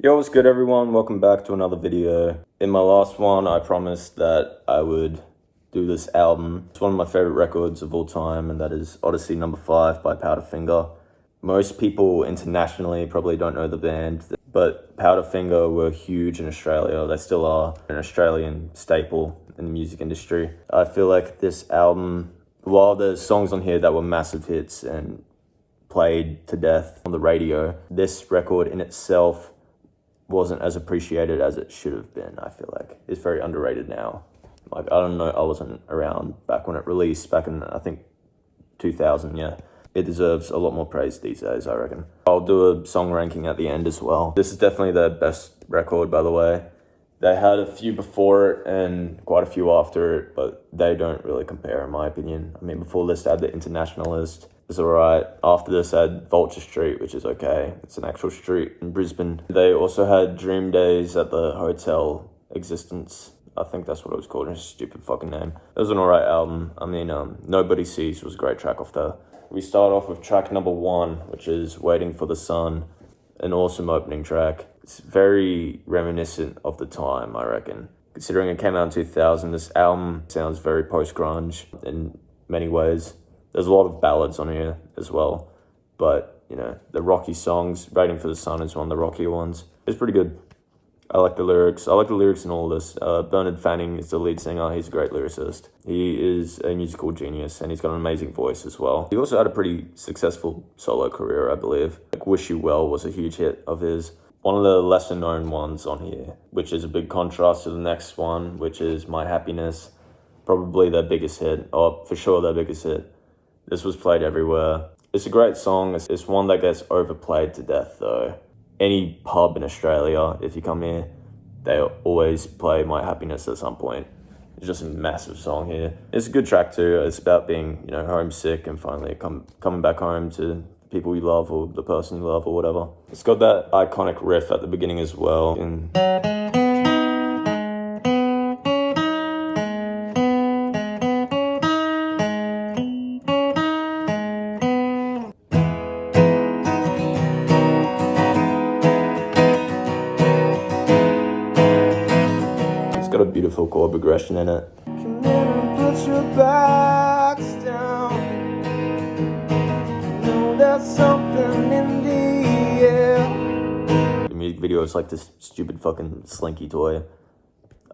Yo, what's good everyone? Welcome back to another video. In my last one, I promised that I would do this album. It's one of my favorite records of all time, and that is Odyssey #5 by Powderfinger. Most people internationally probably don't know the band, but Powderfinger were huge in Australia. They still are an Australian staple in the music industry. I feel like this album, while there's songs on here that were massive hits and played to death on the radio, this record in itself wasn't as appreciated as it should have been. I feel like it's very underrated now. Like, I don't know, I wasn't around back when it released, back in, I think, 2000, yeah. It deserves a lot more praise these days, I reckon. I'll do a song ranking at the end as well. This is definitely their best record, by the way. They had a few before it and quite a few after it, but they don't really compare, in my opinion. I mean, before this, I had the Internationalist. It's alright. After this, I had Vulture Street, which is okay. It's an actual street in Brisbane. They also had Dream Days at the Hotel Existence. I think that's what it was called. It's a stupid fucking name. It was an alright album. I mean, Nobody Sees was a great track off there. We start off with track number 1, which is Waiting for the Sun. An awesome opening track. It's very reminiscent of the time, I reckon. Considering it came out in 2000, this album sounds very post-grunge in many ways. There's a lot of ballads on here as well, but, you know, the rocky songs, Waiting for the Sun is one of the rockier ones. It's pretty good. I like the lyrics. I like the lyrics in all this. Bernard Fanning is the lead singer. He's a great lyricist. He is a musical genius, and he's got an amazing voice as well. He also had a pretty successful solo career, I believe. Like, Wish You Well was a huge hit of his. One of the lesser known ones on here, which is a big contrast to the next one, which is My Happiness. Probably their biggest hit, or for sure their biggest hit. This was played everywhere. It's a great song. It's one that gets overplayed to death, though. Any pub in Australia, if you come here, they always play My Happiness at some point. It's just a massive song here. It's a good track too. It's about being, you know, homesick and finally coming back home to people you love or the person you love or whatever. It's got that iconic riff at the beginning as well. It's got a beautiful chord progression in it. Come in and put your backs down. You know there's something in the air. The music video is like this stupid fucking slinky toy. I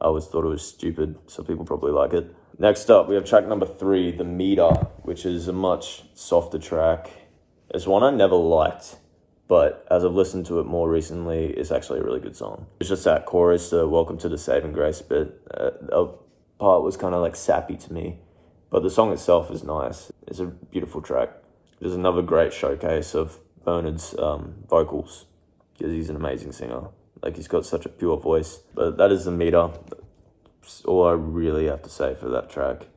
always thought it was stupid, so people probably like it. Next up, we have track number 3, The Metre, which is a much softer track. It's one I never liked, but as I've listened to it more recently, it's actually a really good song. It's just that chorus, Welcome to the Saving Grace bit. A part was kind of like sappy to me, but the song itself is nice. It's a beautiful track. There's another great showcase of Bernard's vocals, because he's an amazing singer. Like, he's got such a pure voice. But that is The Metre. That's all I really have to say for that track.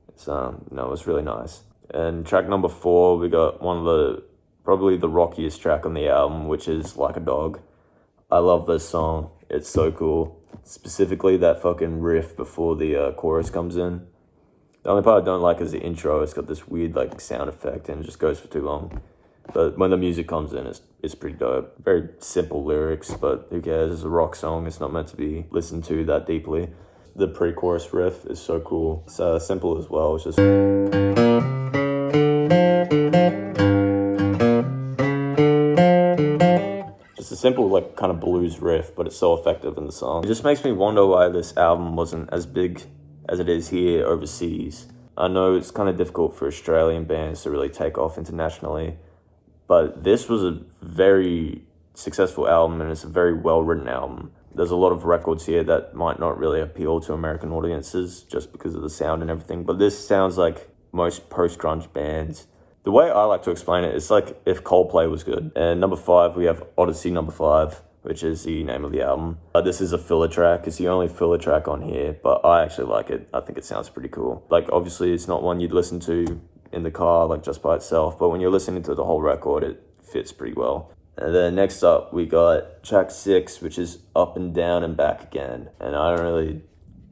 It's it's really nice. And track number 4, we got one of the probably the rockiest track on the album, which is Like a Dog. I love this song. It's so cool. Specifically that fucking riff before the chorus comes in. The only part I don't like is the intro. It's got this weird like sound effect and it just goes for too long. But when the music comes in, it's pretty dope. Very simple lyrics, but who cares? It's a rock song. It's not meant to be listened to that deeply. The pre-chorus riff is so cool. It's simple as well. It's just... It's a simple, like, kind of blues riff, but it's so effective in the song. It just makes me wonder why this album wasn't as big as it is here overseas. I know it's kind of difficult for Australian bands to really take off internationally, but this was a very successful album and it's a very well-written album. There's a lot of records here that might not really appeal to American audiences just because of the sound and everything, but this sounds like most post-grunge bands. The way I like to explain it is like if Coldplay was good. And number 5, we have Odyssey #5, which is the name of the album. This is a filler track. It's the only filler track on here, but I actually like it. I think it sounds pretty cool. Like, obviously, it's not one you'd listen to in the car, like, just by itself, but when you're listening to the whole record, it fits pretty well. And then next up, we got track 6, which is Up and Down and Back Again. And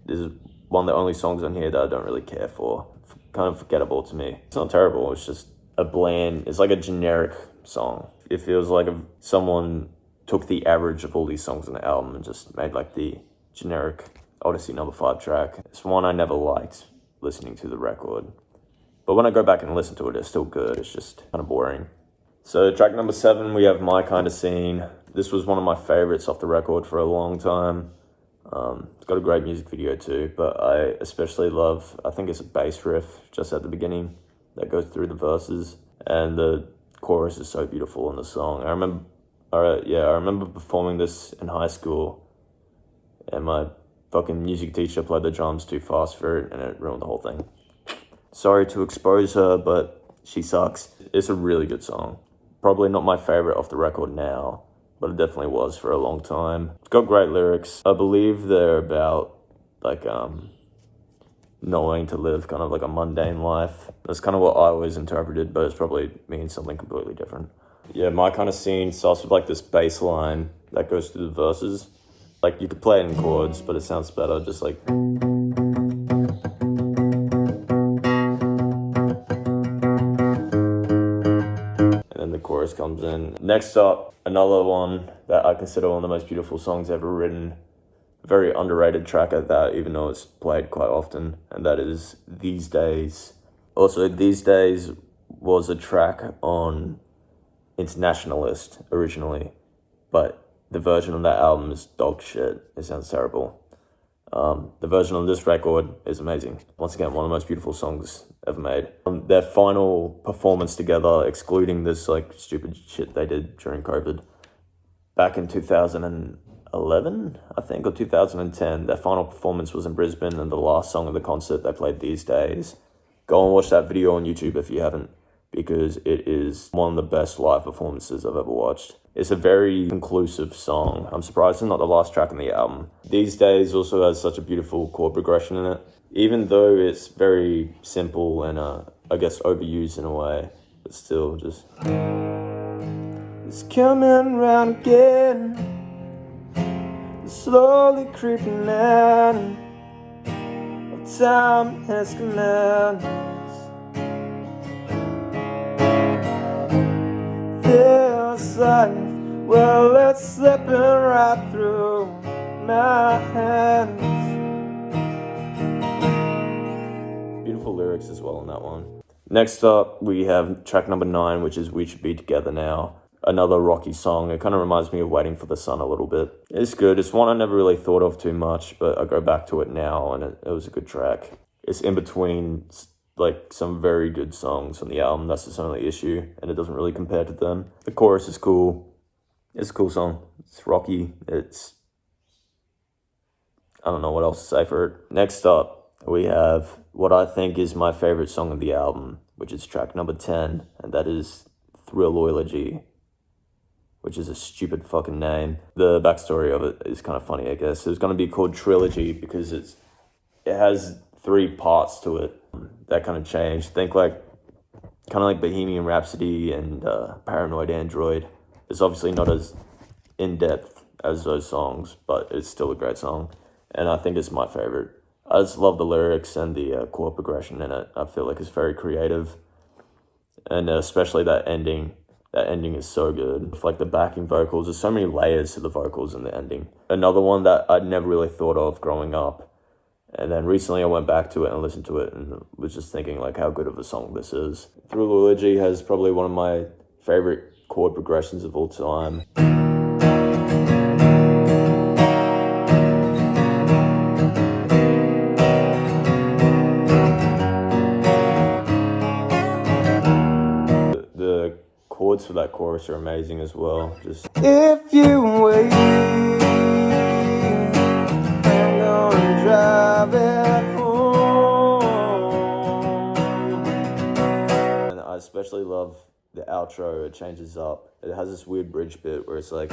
this is one of the only songs on here that I don't really care for. Kind of forgettable to me. It's not terrible, it's just it's like a generic song. It feels like someone took the average of all these songs on the album and just made like the generic Odyssey number 5 track. It's one I never liked listening to the record, but when I go back and listen to it, it's still good. It's just kind of boring. So track number 7, we have My Kind of Scene. This was one of my favorites off the record for a long time. It's got a great music video too, but I especially love, I think it's a bass riff just at the beginning that goes through the verses, and the chorus is so beautiful in the song. I remember performing this in high school, and my fucking music teacher played the drums too fast for it, and it ruined the whole thing. Sorry to expose her, but she sucks. It's a really good song. Probably not my favorite off the record now, but it definitely was for a long time. It's got great lyrics. I believe they're about like not wanting to live kind of like a mundane life. That's kind of what I always interpreted, but it's probably means something completely different. Yeah, My Kind of Scene starts with like this bass line that goes through the verses. Like you could play it in chords, but it sounds better just like. Chorus comes in. Next up, another one that I consider one of the most beautiful songs ever written. Very underrated track at that, even though it's played quite often, and that is These Days. Also, These Days was a track on Internationalist originally, but the version of that album is dog shit. It sounds terrible. The version on this record is amazing. Once again, one of the most beautiful songs ever made. Their final performance together, excluding this like stupid shit they did during COVID, back in 2011, I think, or 2010, their final performance was in Brisbane, and the last song of the concert they played These Days. Go and watch that video on YouTube if you haven't, because it is one of the best live performances I've ever watched. It's a very conclusive song. I'm surprised it's not the last track on the album. These Days also has such a beautiful chord progression in it, even though it's very simple and I guess overused in a way, but still just. It's coming round again, slowly creeping in. Time has commenced. This life, well, it's slipping right through my hands. Beautiful lyrics as well in that one. Next up, we have track number 9, which is We Should Be Together Now. Another rocky song. It kind of reminds me of Waiting for the Sun a little bit. It's good. It's one I never really thought of too much, but I go back to it now, and it was a good track. It's in between like some very good songs on the album. That's its only issue, and it doesn't really compare to them. The chorus is cool. It's a cool song. It's rocky. I don't know what else to say for it. Next up, we have what I think is my favorite song of the album, which is track number 10, and that is Thrilloilogy, which is a stupid fucking name. The backstory of it is kind of funny, I guess. It was going to be called Trilogy because it has 3 parts to it that kind of changed. Think like, kind of like Bohemian Rhapsody and Paranoid Android. It's obviously not as in-depth as those songs, but it's still a great song, and I think it's my favorite. I just love the lyrics and the chord progression in it. I feel like it's very creative, and especially that ending. That ending is so good. Like the backing vocals, there's so many layers to the vocals in the ending. Another one that I'd never really thought of growing up. And then recently I went back to it and listened to it and was just thinking like how good of a song this is. Thrilloilogy has probably one of my favorite chord progressions of all time. The chords for that chorus are amazing as well. Just if you wait, I'm gonna drive it home. And I especially love the outro. It changes up. It has this weird bridge bit where it's like.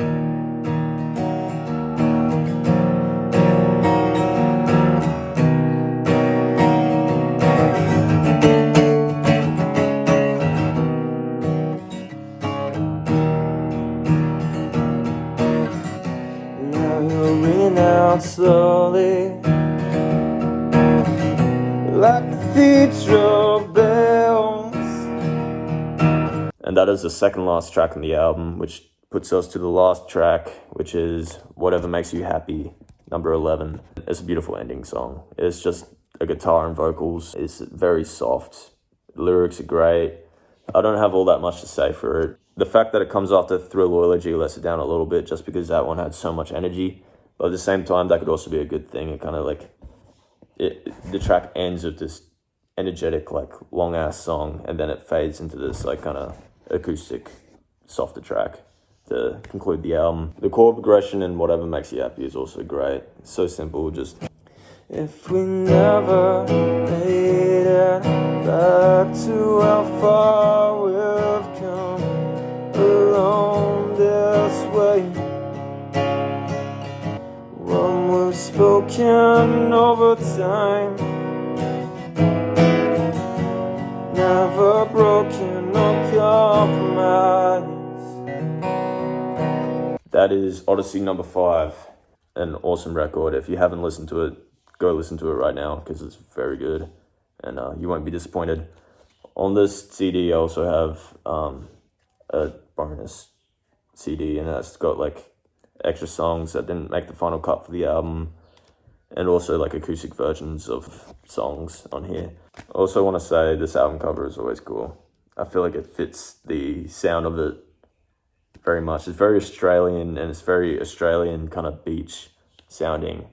Out slowly like cathedral bells. And that is the second last track on the album, which puts us to the last track, which is Whatever Makes You Happy, number 11. It's a beautiful ending song. It's just a guitar and vocals. It's very soft. Lyrics are great. I don't have all that much to say for it. The fact that it comes after Thrilloilogy lets it down a little bit just because that one had so much energy. But at the same time, that could also be a good thing. It kind of like, the track ends with this energetic, like, long-ass song, and then it fades into this, like, kind of acoustic, softer track to conclude the album. The chord progression in Whatever Makes You Happy is also great. It's so simple, just... If we never made it back to how far we've come along this way, when we've spoken over time, never broken or compromised. That is Odyssey number 5, an awesome record. If you haven't listened to it, go listen to it right now because it's very good and you won't be disappointed. On this CD, I also have a bonus CD, and that's got like extra songs that didn't make the final cut for the album, and also like acoustic versions of songs on here. I also want to say this album cover is always cool. I feel like it fits the sound of it very much. It's very Australian, and it's very Australian kind of beach sounding,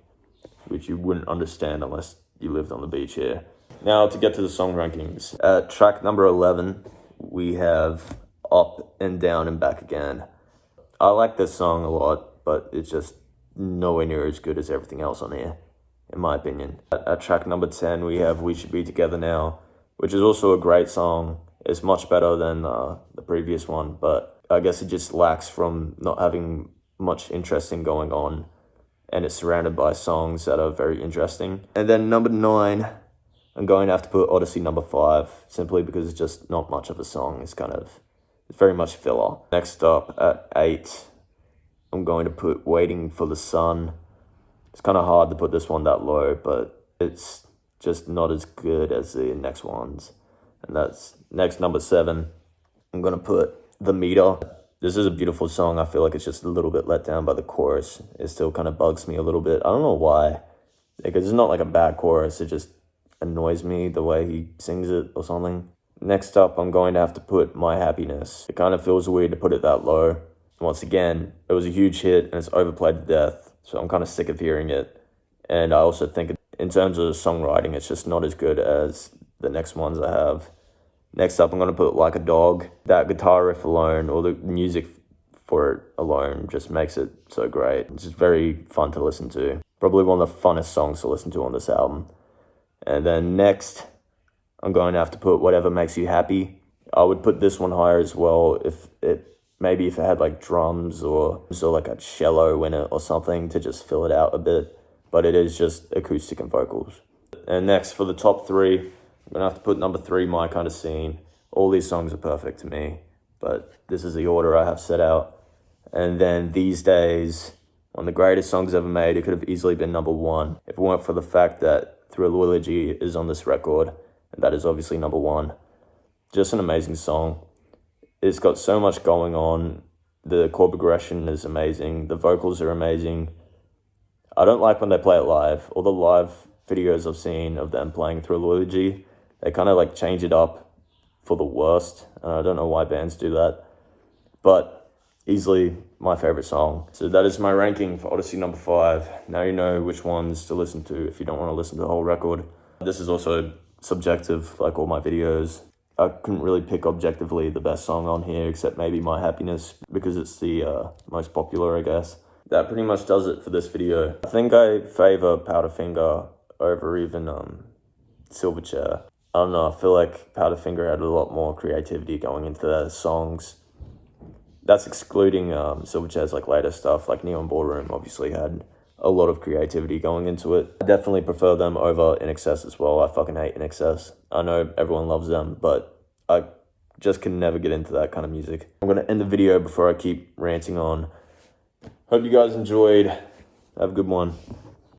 which you wouldn't understand unless you lived on the beach here. Now, to get to the song rankings. At track number 11, we have Up and Down and Back Again. I like this song a lot, but it's just nowhere near as good as everything else on here, in my opinion. At track number 10, we have We Should Be Together Now, which is also a great song. It's much better than the previous one, but I guess it just lacks from not having much interesting going on, and it's surrounded by songs that are very interesting. And then number 9, I'm going to have to put Odyssey number 5, simply because it's just not much of a song. It's very much filler. Next up, at 8, I'm going to put Waiting for the Sun. It's kind of hard to put this one that low, but it's just not as good as the next ones. And that's next, number 7, I'm going to put The Metre. This is a beautiful song. I feel like it's just a little bit let down by the chorus. It still kind of bugs me a little bit. I don't know why. Because it's not like a bad chorus. It just annoys me the way he sings it or something. Next up, I'm going to have to put My Happiness. It kind of feels weird to put it that low. Once again, it was a huge hit and it's overplayed to death. So I'm kind of sick of hearing it. And I also think in terms of songwriting, it's just not as good as the next ones I have. Next up, I'm going to put Like a Dog. That guitar riff alone, or the music for it alone, just makes it so great. It's just very fun to listen to. Probably one of the funnest songs to listen to on this album. And then next, I'm going to have to put Whatever Makes You Happy. I would put this one higher as well if it had like drums or like a cello in it or something to just fill it out a bit. But it is just acoustic and vocals. And next, for the top 3, I'm going to have to put number 3, My Kind of Scene. All these songs are perfect to me, but this is the order I have set out. And then These Days, one of the greatest songs ever made. It could have easily been number 1 if it weren't for the fact that Thrilloilogy is on this record, and that is obviously number 1. Just an amazing song. It's got so much going on. The chord progression is amazing. The vocals are amazing. I don't like when they play it live. All the live videos I've seen of them playing Thrilloilogy, they kind of like change it up for the worst. And I don't know why bands do that. But easily my favorite song. So that is my ranking for Odyssey number 5. Now you know which ones to listen to if you don't want to listen to the whole record. This is also subjective, like all my videos. I couldn't really pick objectively the best song on here, except maybe My Happiness, because it's the most popular, I guess. That pretty much does it for this video. I think I favor Powderfinger over even Silverchair. I don't know, I feel like Powderfinger had a lot more creativity going into their songs. That's excluding Silverchair's like later stuff, like Neon Ballroom obviously had a lot of creativity going into it. I definitely prefer them over In Excess as well. I fucking hate In Excess. I know everyone loves them, but I just can never get into that kind of music. I'm going to end the video before I keep ranting on. Hope you guys enjoyed. Have a good one.